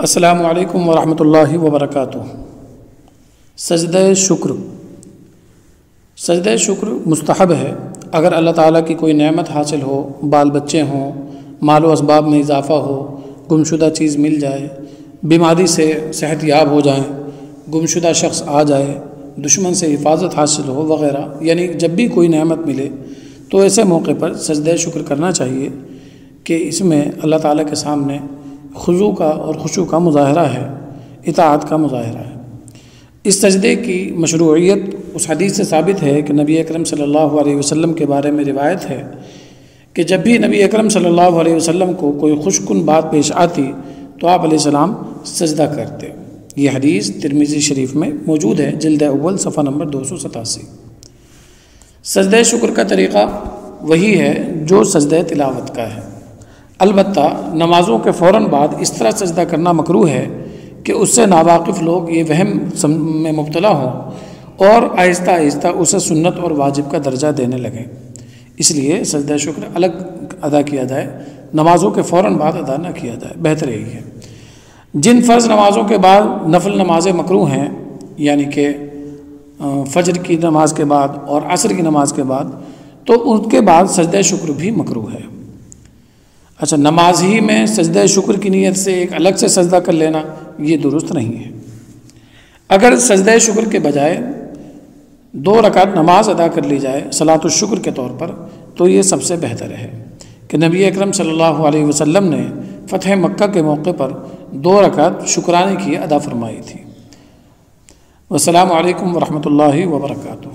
السلام علیکم ورحمۃ اللہ وبرکاتہ۔ سجدہ شکر مستحب ہے۔ اگر اللہ تعالیٰ کی کوئی نعمت حاصل ہو، بال بچے ہوں، مال و اسباب میں اضافہ ہو، گمشدہ چیز مل جائے، بیماری سے صحت یاب ہو جائیں، گمشدہ شخص آ جائے، دشمن سے حفاظت حاصل ہو وغیرہ، یعنی جب بھی کوئی نعمت ملے تو ایسے موقع پر سجدہ شکر کرنا چاہیے کہ اس میں اللہ تعالیٰ کے سامنے خضوع کا اور خشوع کا مظاہرہ ہے، اطاعت کا مظاہرہ ہے۔ اس سجدے کی مشروعیت اس حدیث سے ثابت ہے کہ نبی اکرم صلی اللہ علیہ وسلم کے بارے میں روایت ہے کہ جب بھی نبی اکرم صلی اللہ علیہ وسلم کو کوئی خوش کن بات پیش آتی تو آپ علیہ السلام سجدہ کرتے۔ یہ حدیث ترمذی شریف میں موجود ہے، جلد اول صفحہ نمبر 287۔ سجدہ شکر کا طریقہ وہی ہے جو سجدہ تلاوت کا ہے، البتہ نمازوں کے فوراً بعد اس طرح سجدہ کرنا مکروہ ہے کہ اس سے ناواقف لوگ یہ وہم میں مبتلا ہوں اور آہستہ آہستہ اسے سنت اور واجب کا درجہ دینے لگیں۔ اس لیے سجدہ شکر الگ ادا کیا جائے، نمازوں کے فوراً بعد ادا نہ کیا جائے، بہتر یہی ہے۔ جن فرض نمازوں کے بعد نفل نمازیں مکروہ ہیں، یعنی کہ فجر کی نماز کے بعد اور عصر کی نماز کے بعد، تو ان کے بعد سجدہ شکر بھی مکروہ ہے۔ اچھا، نماز ہی میں سجدہ شکر کی نیت سے ایک الگ سے سجدہ کر لینا یہ درست نہیں ہے۔ اگر سجدہ شکر کے بجائے 2 رکعت نماز ادا کر لی جائے صلاۃ الشکر کے طور پر تو یہ سب سے بہتر ہے کہ نبی اکرم صلی اللہ علیہ وسلم نے فتح مکہ کے موقع پر 2 رکعت شکرانے کی ادا فرمائی تھی۔ والسلام علیکم ورحمۃ اللہ وبرکاتہ۔